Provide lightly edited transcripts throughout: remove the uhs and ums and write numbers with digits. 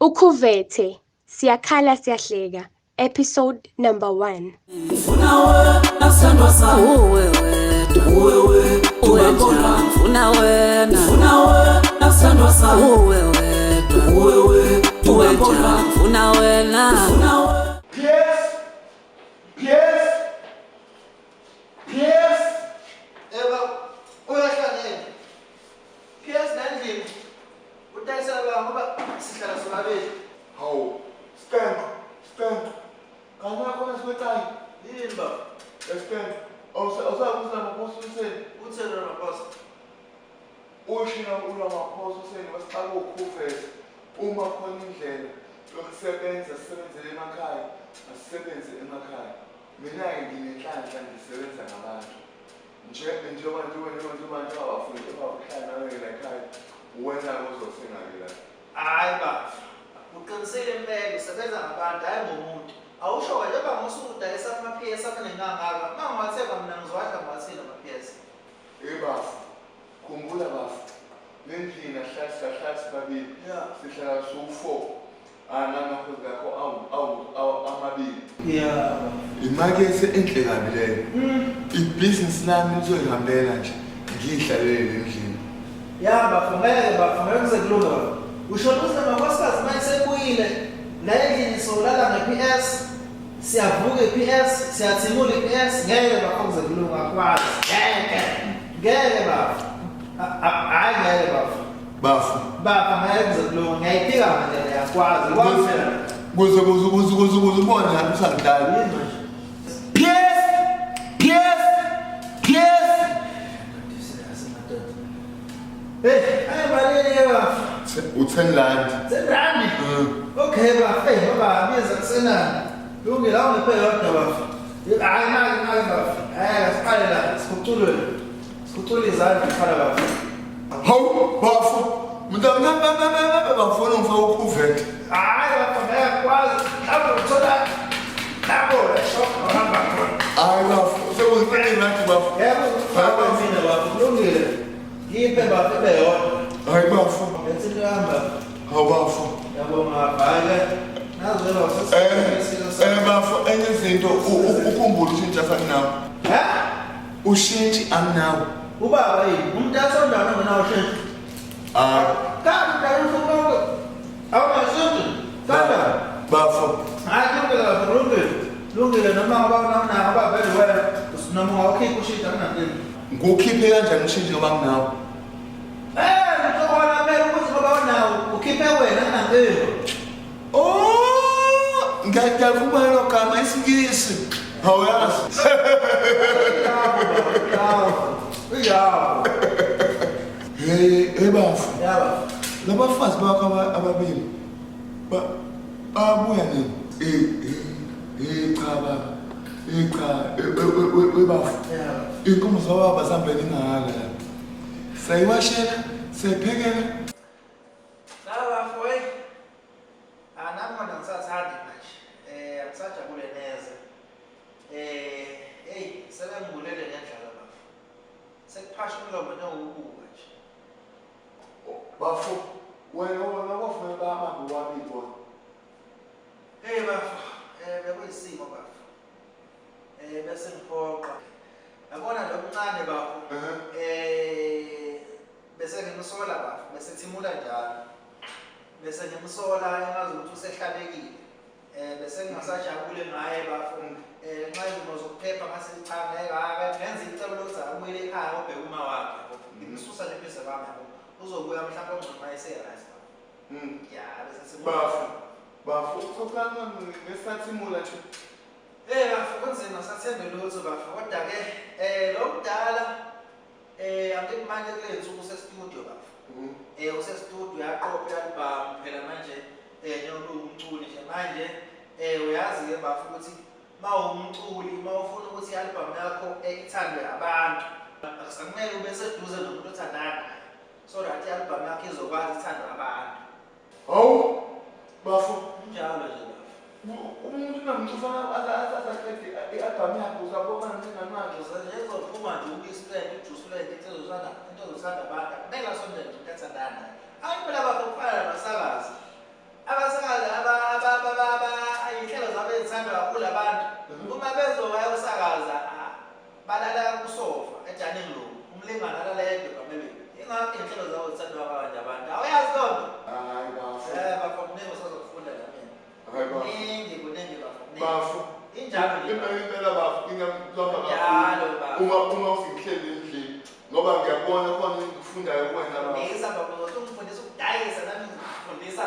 Ukhuvethe, siyakhala siyahleka, episode number 1. Uma khona indlela yokusebenza sisebenzele emakhaya asisebenze emakhaya. Mina-ke nginenhlanhla ngisebenza ngabantu. Njengoba abafundi abahlala nawe ekhaya uwena-ke uzosenga-ke la. Hayi baba, uqinisile impela usebenza ngabantu hayi ngomuntu. Awusho-ke njengoba ngosudayisa ama-PS amaningangaka, uma ngiwathenga mina ngizowadla ngiwathini ama-PS. Bafu, khumbula bafu. Lendlini sihlala sibabili. Sihlala siwu-4. Namakhosikazi akho amabili. Imakethe enhle kabi leyo. Ibhizinisi lami lizoyihambela nje. Ngiyihlalele endlini. Ngeke kuze kulunga baba. Usho ukuthi namakhosikazi manje sebuyile. La endlini solala nge-PS. Siyavuka i-PS, siyathimula i-PS. Ngeke baba kuze kulunga kwazi. Ngeke baba. Hayi ngeke Bafu. Baba ngeke kuze kulunga. Ngiyayiphika manje yakwazi. Kuze ubone lapho usakudala. PS. Ayibaleni ke baba. U10 rand. 10 rand. Okay baba, baba ngiyenza kusenani. Lungi la ungiphe yodwa baba. Hayi manje baba. Asiqale la sikhucule izandla kuqala baba. Hawu bafu. Mntana bafuna ngifaka ukhuvethe. Hayi baba ngiyakwazi. Lapho uthola lapho la shop ohamba khona. Hayi bafu, sekuziphelile nathi bafu. Yebo, baba mina baba kulungile. Ngiphe baba ibe yodwa. Hayi bafu. Bese lihamba. Hawu bafu. Yabonga baba. Nazo lo sesiqinisekisa. Bafu enye izinto ukhumbula ushintsha afana nawe. Ushintshi anginawo. Ubaba yini? Umuntu asondana ngenawo shintshi. Kanti kanti ufuneka awungashintsha. Kanti bafu. hayi kulungile noma ngoba vele wena usinoma ungawukhipha ushintsha kunantini. Ngukhiphe kanjani ushintshe ngoba nginawo? Ngizokubona phela ukuthi ngoba unawo ukhiphe wena kunantini. Ngiyavuma lo gama isingisi. Hawayazi. Hey bafu. Labafazi bakho ababili. Babuya nini? Cha baba. Webafu. Inkomo zawaba zambele ingaka la. Sayiwashela, sayiphekela. Bafowethu. Nami manje ngisathandi manje. Angisajabule neze. Sebengibulele ngendlela bafo. Sekuphasha umlomo nowubuka nje. Bafo, wena wafuna bahambe wabiko. Bafo, bekuyisimo bafo. Bese ngiphoqa. Yabona lo mncane bafo. Bese ngimsola bafo, bese thimula njalo. Bese ngimsola engazi ukuthi usehlalekile. Bese ngingasajabule ngaye bafo. Nxa izimo zokuphepha ngase cha ngeke ngenza icebo lokuthi akubuyele ekhaya obheka uma wakhe. Ngimsusa nje pheze bami yabo. Uzobuya mhlawumbe ongqoma ise-right bese Bafu, ukhokana ngesathimula nje. Bafo kunzima sathembe lutho bafo kodwa ke lo mdala angikumanje kulethu usestudio bafo. Usestudio yaqopha i-album phela manje njengoba umculi nje manje uyazi ke bafo ukuthi mawumculi mawufuna ukuthi i-album yakho ithandwe abantu akusamele ube seduze nomuntu othandana so that i-album yakho izokwazi ithandwe abantu. Hawu bafu Njalo nje bafo. Umuntu namcufana azaqede i-album yakho uzabona njengamanje uzophuma nje uku-spend ujuspend into ezosanda abantu kumele asondele nje ukuthi athandana. Hayi phela bafo kufana nabasakazi. Abasakazi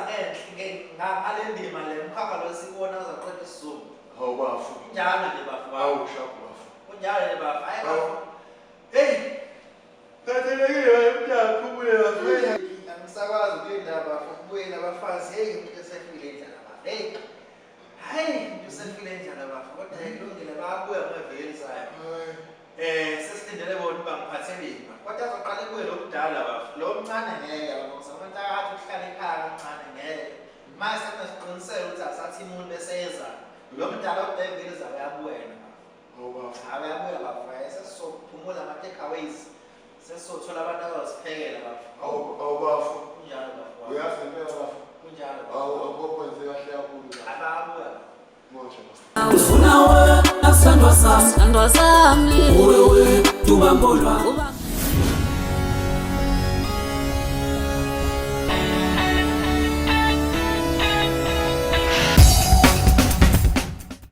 ngenhle ngale ndima le mkhakha lo sibona uzaqeda isizulu. Hawu bafu. Njalo nje bafu. Hawu shaphu bafu. Kunjalo nje bafu. Hayi bafu. Hey. Kathelekile umntana phumule bafu. Angisakwazi ukulinda bafu kubuye nabafazi. Hey umuntu esefile endlala bafu. Hey. Hayi umuntu esefile endlala bafu. Kodwa kulungile bayabuya ngeveli sayo. Sesilindele bona bangiphatheleni. Kodwa azoqala kuye lo kudala bafu. Lo mncane ngeke ngoba umuntu akathi uhlala ekhaya kancane ngeke. Mase senesiqiniselo ukuthi asathi umuntu beseza. Lo mdala odeveli zabayabuya bafu. Hawu bafu. Abayabuya bafu. Sesophumula ama takeaways. Sesothola abantu abasiphekela bafu. Hawu bafu. Kunjalo bafu. Uyazi impela bafu. Kunjalo bafu. Hawu akukwenze kahle kakhulu. Abayabuya. Moja bafu. Ufuna wena asandwa sami, wewe tubambolwa.